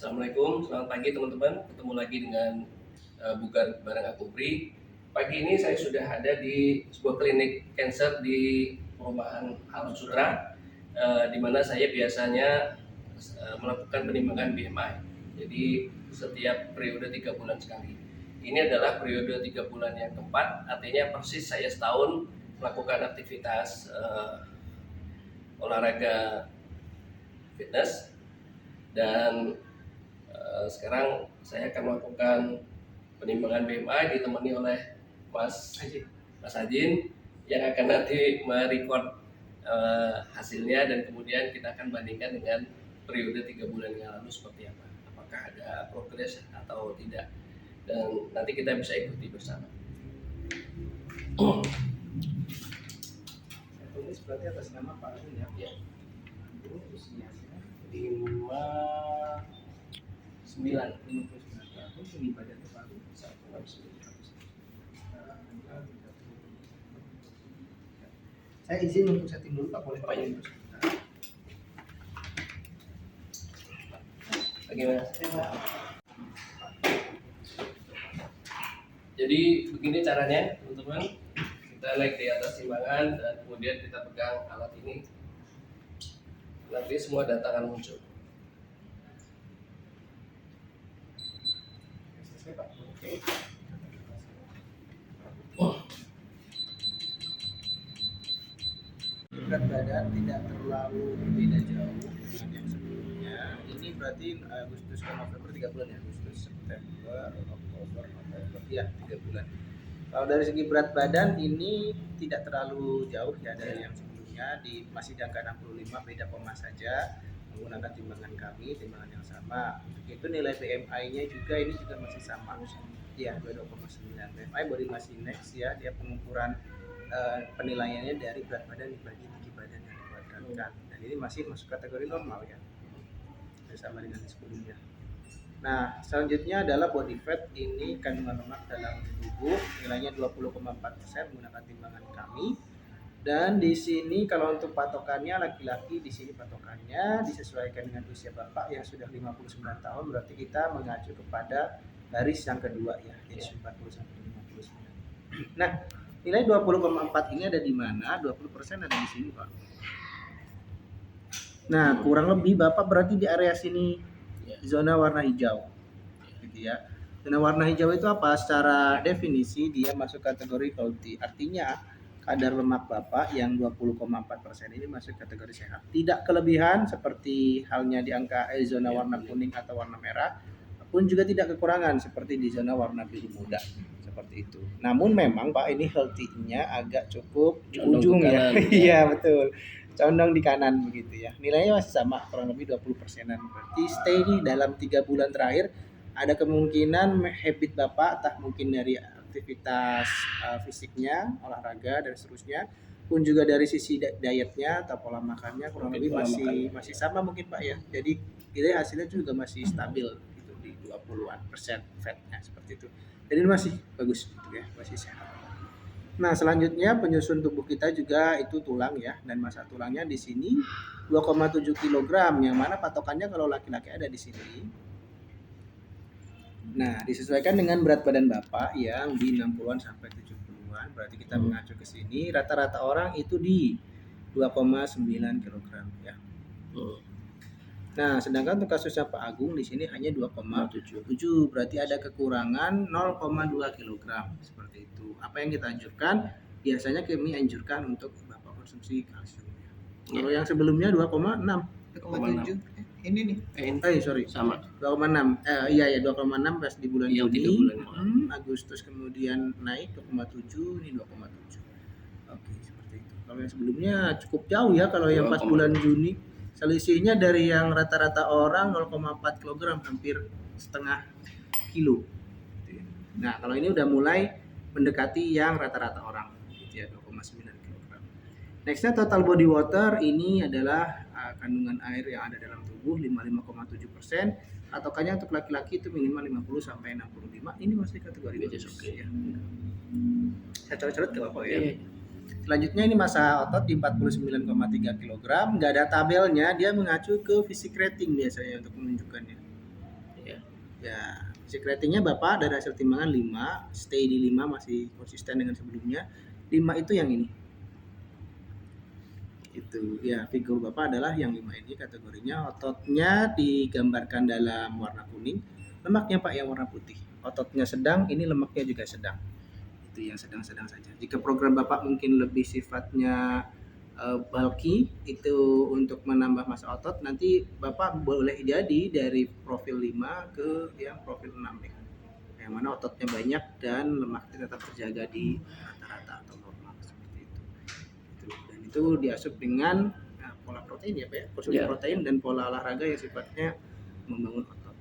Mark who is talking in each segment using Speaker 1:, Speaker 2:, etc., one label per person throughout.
Speaker 1: Assalamualaikum, selamat pagi teman-teman. Ketemu lagi dengan Bugar bareng aku Bri. Pagi ini saya sudah ada di sebuah klinik cancer di perumahan Alam Sutra, di mana saya biasanya melakukan penimbangan BMI. Jadi setiap periode 3 bulan sekali. Ini adalah periode 3 bulan yang keempat, artinya persis saya setahun melakukan aktivitas olahraga fitness. Dan sekarang saya akan melakukan penimbangan BMI ditemani oleh Mas Ajin yang akan nanti merecord hasilnya, dan kemudian kita akan bandingkan dengan periode 3 bulan yang lalu seperti apa, apakah ada progres atau tidak, dan nanti kita bisa ikuti bersama.
Speaker 2: Saya tulis berarti atas nama Pak Agung ya.
Speaker 1: Ya.
Speaker 2: Ini usianya
Speaker 1: 59.
Speaker 2: 59 tahun, tinggi badannya Pak Agung 169. Saya izin untuk setting dulu Pak, boleh Pak?
Speaker 1: Iya. Bagaimana? Jadi begini caranya teman-teman, kita naik di atas timbangan dan kemudian kita pegang alat ini, nanti semua data akan muncul.
Speaker 2: Selesai Pak. Oke. Berat badan tidak terlalu berbeda jauh dengan yang sebelumnya. Ini berarti Agustus ke November 3 bulan ya, Agustus, September, Oktober, November, ya 3 bulan. Kalau dari segi berat badan ini tidak terlalu jauh ya dari yang sebelumnya, masih di angka 65, beda koma saja, menggunakan timbangan kami, timbangan yang sama. Untuk itu nilai BMI-nya juga ini juga masih sama. Ya, 22,9. BMI body mass index ya, dia pengukuran penilaiannya dari berat badan dibagi tinggi badan yang dikuadratkan, dan ini masih masuk kategori normal ya, sama dengan sebelumnya. Nah, selanjutnya adalah body fat. Ini kandungan lemak dalam tubuh, nilainya 20,4% menggunakan timbangan kami. Dan di sini kalau untuk patokannya laki-laki, di sini patokannya disesuaikan dengan usia Bapak yang sudah 59 tahun, berarti kita mengacu kepada garis yang kedua ya, jadi 40 sampai 59. Nah, nilai 20,4 ini ada di mana? 20% ada di sini Pak. Nah, kurang lebih Bapak berarti di area sini, zona warna hijau, gitu ya. Zona warna hijau itu apa? Secara definisi dia masuk kategori healthy. Artinya kadar lemak Bapak yang 20,4% ini masuk kategori sehat. Tidak kelebihan seperti halnya di angka zona warna kuning atau warna merah, pun juga tidak kekurangan seperti di zona warna biru muda. Seperti itu. Namun memang Pak ini healthy-nya agak cukup di ujung ya. Iya betul. Condong di kanan begitu ya. Nilainya masih sama, kurang lebih 20%-an. Berarti stay nih dalam 3 bulan terakhir ada kemungkinan habit Bapak, entah mungkin dari aktivitas fisiknya, olahraga dan seterusnya, pun juga dari sisi dietnya atau pola makannya kurang lebih masih sama mungkin Pak ya. Jadi kita hasilnya juga masih stabil gitu di 20-an% fatnya seperti itu. Jadi masih bagus gitu ya, masih sehat. Nah, selanjutnya penyusun tubuh kita juga itu tulang ya, dan massa tulangnya di sini 2,7 kg, yang mana patokannya kalau laki-laki ada di sini. Nah, disesuaikan dengan berat badan Bapak yang di 60-an sampai 70-an, berarti kita mengacu ke sini. Rata-rata orang itu di 2,9 kg ya. Nah, sedangkan untuk kasusnya Pak Agung di sini hanya 2,7, berarti ada kekurangan 0,2 kg seperti itu. Apa yang kita anjurkan? Biasanya kami anjurkan untuk Bapak konsumsi kalsium. Kalau yang sebelumnya 2,6.
Speaker 3: 2,7. Ini nih.
Speaker 2: Sorry.
Speaker 1: Sama.
Speaker 2: 2,6. Iya 2,6 pas di bulan
Speaker 1: Juni.
Speaker 2: Agustus kemudian naik 2,7, ini 2,7. Oke, seperti itu. Kalau yang sebelumnya cukup jauh ya, kalau yang pas bulan Juni selisihnya dari yang rata-rata orang 0,4 kg, hampir setengah kilo. Nah, kalau ini udah mulai mendekati yang rata-rata orang, gitu ya, 2,9 kg. Nextnya total body water, ini adalah kandungan air yang ada dalam tubuh 55,7%. Patokannya untuk laki-laki itu minimal 50 sampai 65. Ini masih kategori bagus ya. Saya coret-coret ke Bapak ya. Selanjutnya ini massa otot di 49,3 kg, nggak ada tabelnya, dia mengacu ke physique rating biasanya untuk menunjukkannya. Ya, basic ratingnya Bapak dari hasil timbangan 5, stay di 5 masih konsisten dengan sebelumnya. 5 itu yang ini. Itu ya, figur Bapak adalah yang 5 ini kategorinya. Ototnya digambarkan dalam warna kuning, lemaknya Pak yang warna putih. Ototnya sedang, ini lemaknya juga sedang. Itu yang sedang-sedang saja. Jika program Bapak mungkin lebih sifatnya bulky, itu untuk menambah massa otot, nanti Bapak boleh jadi dari profil 5 ke yang profil 6 ya. Yang mana ototnya banyak dan lemaknya tetap terjaga di rata-rata atau normal seperti itu. Dan itu diasup dengan pola protein ya Pak ya, konsumsi protein dan pola olahraga yang sifatnya membangun otot.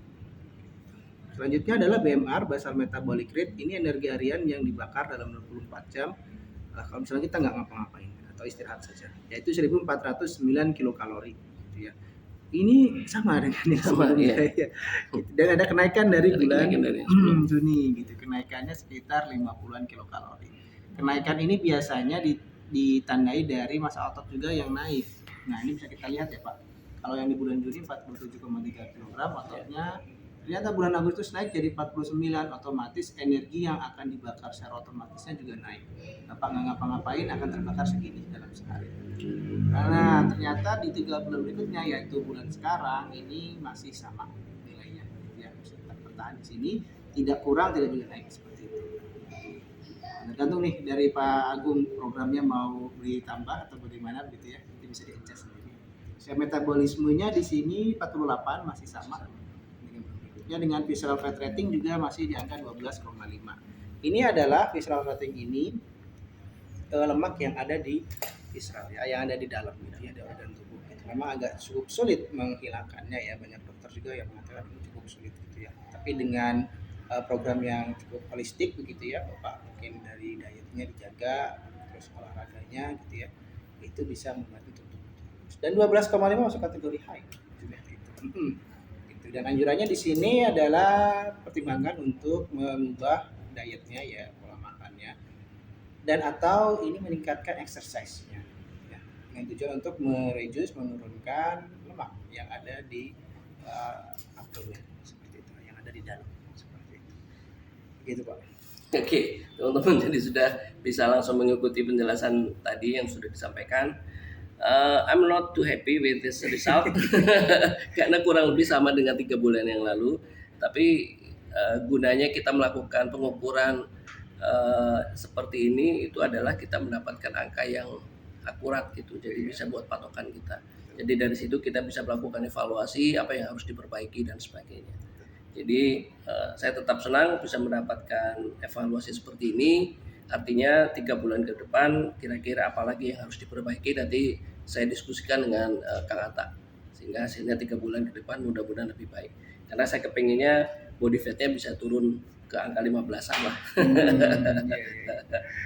Speaker 2: Selanjutnya adalah BMR, basal metabolic rate. Ini energi harian yang dibakar dalam 24 jam kalau misalnya kita nggak ngapa-ngapain atau istirahat saja, yaitu 1409 kilokalori gitu ya. Ini sama dengan yang sebelumnya ya. Gitu. Dan ada kenaikan dari bulan Juni gitu. Kenaikannya sekitar 50-an kilokalori. Kenaikan ini biasanya ditandai dari massa otot juga yang naik. Nah, ini bisa kita lihat ya Pak. Kalau yang di bulan Juni 47,3 kg ototnya, ternyata bulan Agustus naik jadi 49, otomatis energi yang akan dibakar secara otomatisnya juga naik. Bapak nggak ngapa-ngapain akan terbakar segini dalam sehari. Karena ternyata di 3 bulan berikutnya, yaitu bulan sekarang, ini masih sama nilainya. Ya, bisa bertahan di sini, tidak kurang, tidak juga naik seperti itu. Tergantung nih dari Pak Agung programnya mau ditambah atau bagaimana begitu ya, nanti bisa di-adjust sendiri. Metabolismenya di sini 48 masih sama. Dengan visceral fat rating juga masih di angka 12,5. Ini adalah visceral rating ini lemak yang ada di visceral ya, yang ada di dalam gitu ya, di organ tubuh. Gitu. Memang agak cukup sulit menghilangkannya ya, banyak dokter juga yang mengatakan cukup sulit gitu ya. Tapi dengan program yang cukup holistik begitu ya, Bapak mungkin dari dietnya dijaga, terus olahraganya gitu ya, itu bisa membantu tubuh. Dan 12,5 masuk kategori high juga gitu. Dan anjurannya di sini adalah pertimbangan untuk mengubah dietnya ya, pola makannya, dan atau ini meningkatkan exercise-nya ya, dengan tujuan untuk menurunkan lemak yang ada di abdomen seperti itu, yang ada di dalam seperti itu. Begitu Pak.
Speaker 1: Oke, teman-teman jadi sudah bisa langsung mengikuti penjelasan tadi yang sudah disampaikan. I'm not too happy with this result karena kurang lebih sama dengan 3 bulan yang lalu. Tapi gunanya kita melakukan pengukuran seperti ini itu adalah kita mendapatkan angka yang akurat gitu. Jadi bisa buat patokan kita. Jadi dari situ kita bisa melakukan evaluasi apa yang harus diperbaiki dan sebagainya. Jadi saya tetap senang bisa mendapatkan evaluasi seperti ini. Artinya 3 bulan ke depan kira-kira apa lagi yang harus diperbaiki, nanti saya diskusikan dengan Kang Atta, sehingga hasilnya 3 bulan ke depan mudah-mudahan lebih baik. Karena saya kepinginnya body fatnya bisa turun ke angka 15-an lah.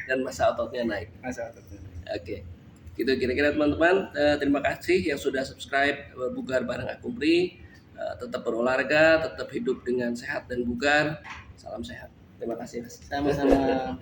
Speaker 1: Dan massa ototnya naik. Oke. Gitu kira-kira teman-teman. Terima kasih yang sudah subscribe Bugar bareng Akumpri. Tetap berolahraga, tetap hidup dengan sehat dan bugar. Salam sehat. Terima kasih.
Speaker 2: Sama-sama.